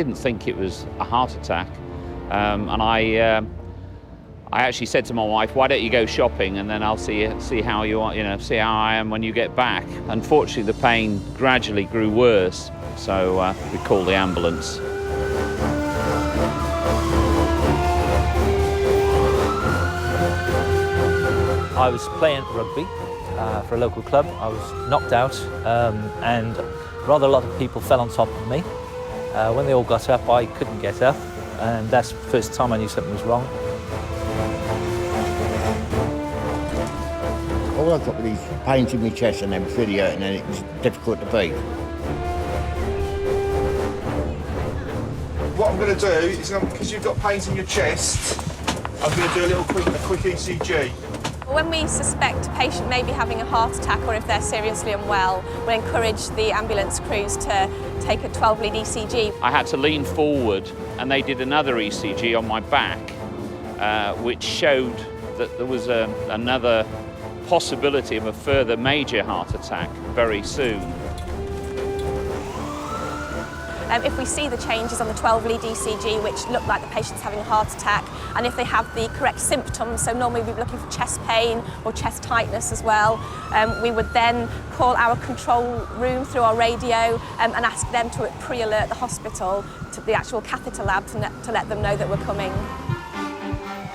didn't think it was a heart attack. And I actually said to my wife, why don't you go shopping and then I'll see how you are, see how I am when you get back. Unfortunately, the pain gradually grew worse, so we called the ambulance. I was playing rugby for a local club. I was knocked out and rather a lot of people fell on top of me. When they all got up, I couldn't get up, and that's the first time I knew something was wrong. All I've got with these pains in my chest and they was really hurting and it was difficult to breathe. What I'm going to do is, because you've got pains in your chest, I'm going to do a quick ECG. When we suspect a patient may be having a heart attack or if they're seriously unwell, we'll encourage the ambulance crews to take a 12-lead ECG. I had to lean forward and they did another ECG on my back, which showed that there was another possibility of a further major heart attack very soon. If we see the changes on the 12-lead ECG, which look like the patient's having a heart attack, and if they have the correct symptoms, so normally we'd be looking for chest pain or chest tightness as well, we would then call our control room through our radio and ask them to pre-alert the hospital to the actual catheter lab to let them know that we're coming.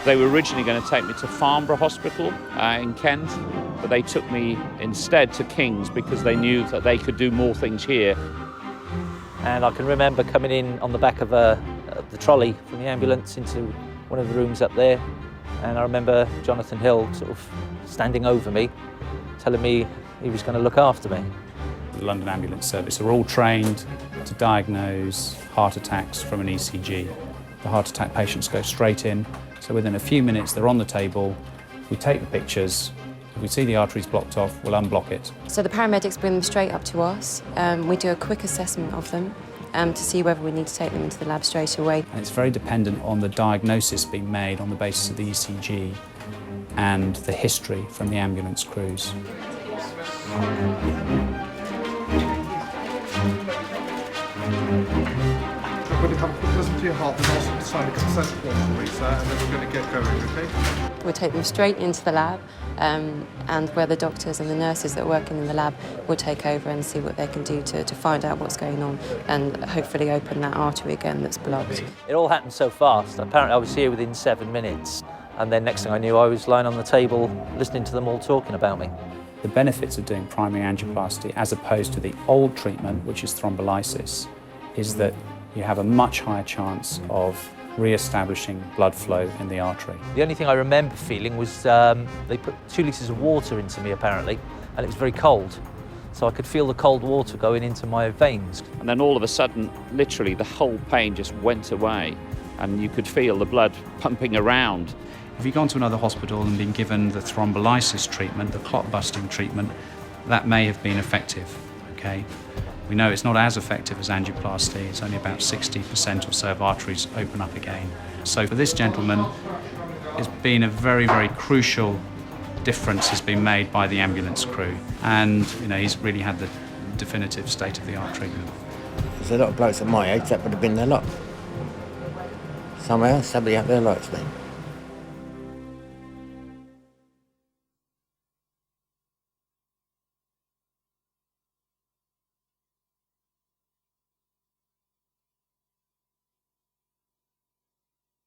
They were originally going to take me to Farnborough Hospital in Kent, but they took me instead to King's because they knew that they could do more things here. And I can remember coming in on the back of the trolley from the ambulance into one of the rooms up there, and I remember Jonathan Hill sort of standing over me, telling me he was going to look after me. The London Ambulance Service are all trained to diagnose heart attacks from an ECG. The heart attack patients go straight in, so within a few minutes they're on the table, we take the pictures. If we see the arteries blocked off, we'll unblock it. So the paramedics bring them straight up to us. We do a quick assessment of them to see whether we need to take them into the lab straight away. And it's very dependent on the diagnosis being made on the basis of the ECG and the history from the ambulance crews. I'm going to have a quick listen to your heart and ask them to sign a consent form for me, sir, and then we're going to get going, OK? We'll take them straight into the lab, and where the doctors and the nurses that are working in the lab will take over and see what they can do to find out what's going on and hopefully open that artery again that's blocked. It all happened so fast. Apparently I was here within 7 minutes, and then next thing I knew I was lying on the table listening to them all talking about me. The benefits of doing primary angioplasty as opposed to the old treatment, which is thrombolysis, is that you have a much higher chance of re-establishing blood flow in the artery. The only thing I remember feeling was they put 2 litres of water into me apparently, and it was very cold. So I could feel the cold water going into my veins. And then all of a sudden, literally the whole pain just went away and you could feel the blood pumping around. If you've gone to another hospital and been given the thrombolysis treatment, the clot-busting treatment, that may have been effective, okay? We know it's not as effective as angioplasty. It's only about 60% or so of arteries open up again. So for this gentleman, it's been a very, very crucial difference has been made by the ambulance crew. And, he's really had the definitive state-of-the-art treatment. There's a lot of blokes at my age that would have been their lot. Somehow, somebody out there likes me.